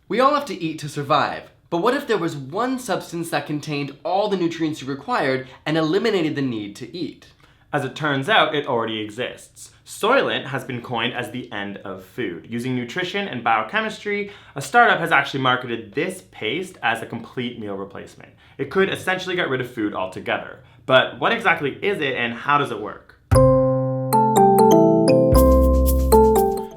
We all have to eat to survive, but what if there was one substance that contained all the nutrients you required and eliminated the need to eat? As it turns out, it already exists. Soylent has been coined as the end of food. Using nutrition and biochemistry, a startup has actually marketed this paste as a complete meal replacement. It could essentially get rid of food altogether. But what exactly is it and how does it work?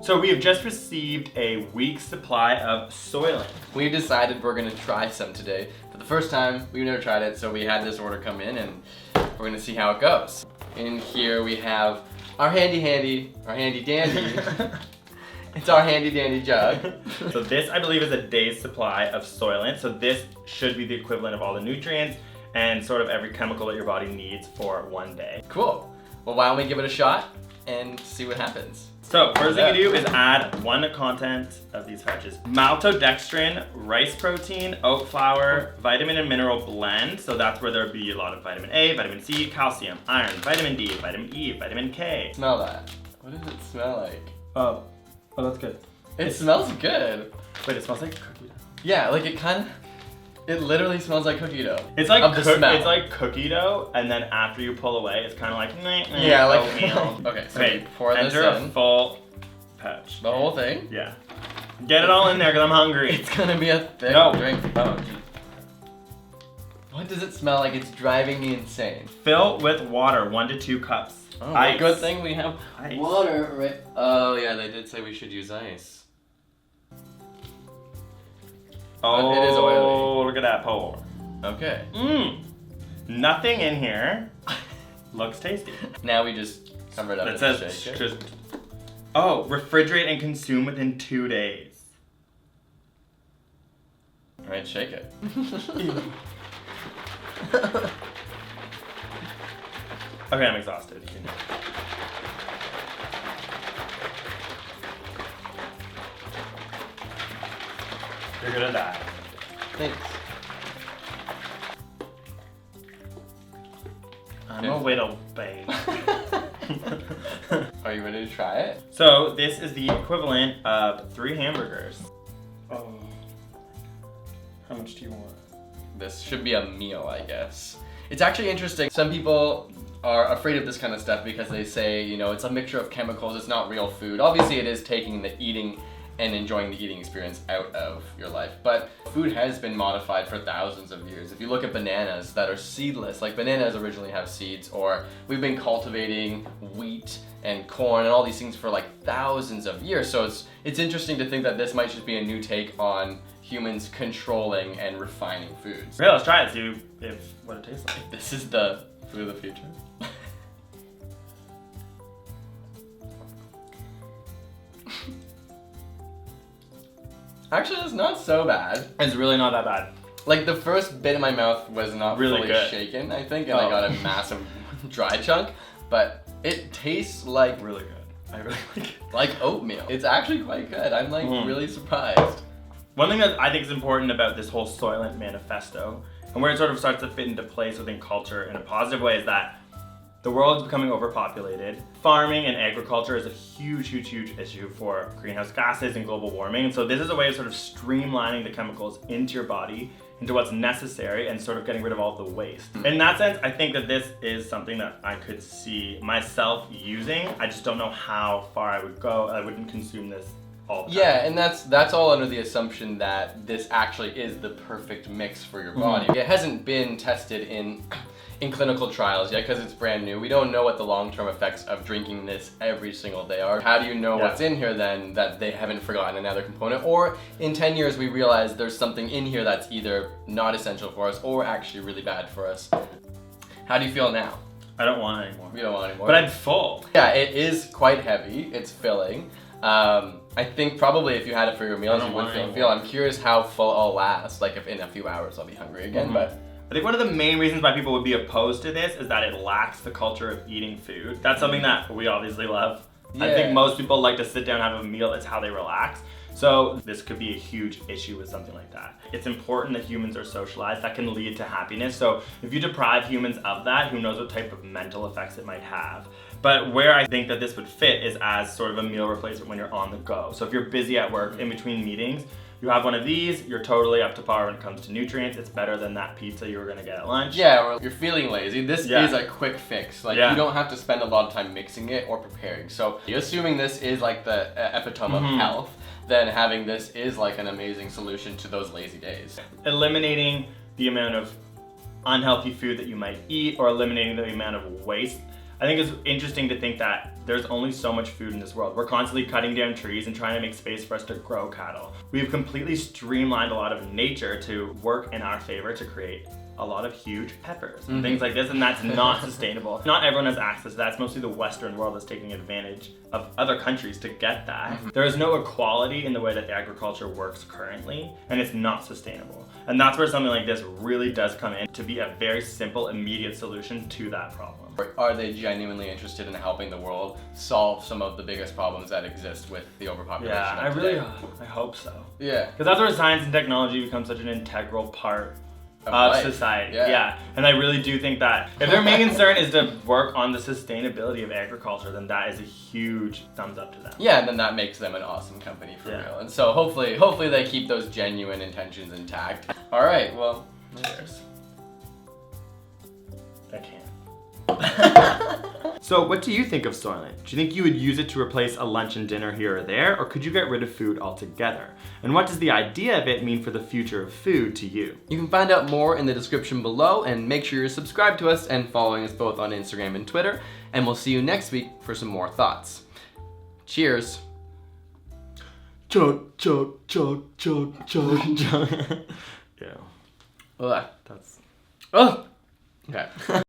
So we have just received a week's supply of Soylent. We decided we're gonna try some today. For the first time, we've never tried it, so we had this order come in and we're gonna see how it goes. In here we have our handy dandy. It's our handy dandy jug. So this, I believe, is a day's supply of Soylent. So this should be the equivalent of all the nutrients and sort of every chemical that your body needs for one day. Cool. Well, why don't we give it a shot and see what happens? So first thing you do is add one content of these fudges. Maltodextrin, rice protein, oat flour, vitamin and mineral blend. So that's where there'll be a lot of vitamin A, vitamin C, calcium, iron, vitamin D, vitamin E, vitamin K. Smell that. What does it smell like? Oh, that's good. It smells good. Wait, it smells like cookie dough. Yeah, like it literally smells like cookie dough. It's like smell. It's like cookie dough, and then after you pull away, it's kind of like yeah, like oatmeal. Okay, so you pour this enter in. a full pouch. The whole thing? Yeah. Get it all in there, because I'm hungry. It's gonna be a thick drink. Oh, geez. What does it smell like? It's driving me insane. Fill with water, 1 to 2 cups. Oh, ice. good thing we have Ice. water, right? Oh yeah, they did say we should use ice. Oh, it is oily. Look at that pour. Okay. Nothing in here. Looks tasty. Now we just cover it up. It says just. Oh, refrigerate and consume within 2 days. All right, shake it. Okay, I'm exhausted. You're gonna die. Thanks. I'm a little babe. Are you ready to try it? So this is the equivalent of 3 hamburgers. Oh. How much do you want? This should be a meal, I guess. It's actually interesting. Some people are afraid of this kind of stuff because they say, you know, it's a mixture of chemicals, it's not real food. Obviously it is taking the eating and enjoying the eating experience out of your life. But food has been modified for thousands of years. If you look at bananas that are seedless, like bananas originally have seeds, or we've been cultivating wheat and corn and all these things for like thousands of years. So it's interesting to think that this might just be a new take on humans controlling and refining foods. Yeah, let's try it, see what it tastes like. This is the food of the future. Actually, it's not so bad. It's really not that bad. Like the first bit in my mouth was not Really fully good. shaken, I think, and I got a massive dry chunk, but it tastes like Really good. I really like it. like oatmeal. It's actually quite good. I'm like really surprised. One thing that I think is important about this whole Soylent manifesto, and where it sort of starts to fit into place within culture in a positive way, is that the world is becoming overpopulated. Farming and agriculture is a huge issue for greenhouse gases and global warming. And so this is a way of sort of streamlining the chemicals into your body, into what's necessary, and sort of getting rid of all the waste. In that sense, I think that this is something that I could see myself using. I just don't know how far I would go. I wouldn't consume this all the time. Yeah, and that's all under the assumption that this actually is the perfect mix for your body. It hasn't been tested in clinical trials yet because it's brand new. We don't know what the long-term effects of drinking this every single day are. How do you know what's in here then that they haven't forgotten another component? Or in 10 years we realize there's something in here that's either not essential for us or actually really bad for us. How do you feel now? I don't want it anymore. You don't want any more? But I'm full. Yeah, it is quite heavy. It's filling. I think probably if you had it for your meals, you would feel. I'm curious how full I'll last. Like if in a few hours I'll be hungry again, but. I think one of the main reasons why people would be opposed to this is that it lacks the culture of eating food. That's something that we obviously love. Yeah. I think most people like to sit down and have a meal. It's how they relax. So this could be a huge issue with something like that. It's important that humans are socialized. That can lead to happiness. So if you deprive humans of that, who knows what type of mental effects it might have. But where I think that this would fit is as sort of a meal replacement when you're on the go. So if you're busy at work in between meetings, You have one of these, you're totally up to par when it comes to nutrients. It's better than that pizza you were gonna get at lunch. Yeah, or you're feeling lazy. This Yeah. is a quick fix. Like, Yeah. you don't have to spend a lot of time mixing it or preparing. So, assuming this is like the epitome of health, then having this is like an amazing solution to those lazy days. Eliminating the amount of unhealthy food that you might eat, or eliminating the amount of waste. I think it's interesting to think that there's only so much food in this world. We're constantly cutting down trees and trying to make space for us to grow cattle. We've completely streamlined a lot of nature to work in our favor to create a lot of huge peppers and things like this, and that's not sustainable. Not everyone has access to that. It's mostly the Western world that's taking advantage of other countries to get that. There is no equality in the way that agriculture works currently, and it's not sustainable. And that's where something like this really does come in to be a very simple, immediate solution to that problem. Are they genuinely interested in helping the world solve some of the biggest problems that exist with the overpopulation? Yeah, of today? I hope so. Yeah. Because that's where science and technology become such an integral part of life. society. Yeah. And I really do think that if their main concern is to work on the sustainability of agriculture, then that is a huge thumbs up to them. Yeah, and then that makes them an awesome company for real. And so hopefully they keep those genuine intentions intact. All right, well, cheers. I can't. So what do you think of Soylent? Do you think you would use it to replace a lunch and dinner here or there, or could you get rid of food altogether? And what does the idea of it mean for the future of food to you? You can find out more in the description below, and make sure you're subscribed to us and following us both on Instagram and Twitter, and we'll see you next week for some more thoughts. Cheers. Chug, chug, chug, chug, chug, chug. Yeah. Ugh. That's... Oh. Okay.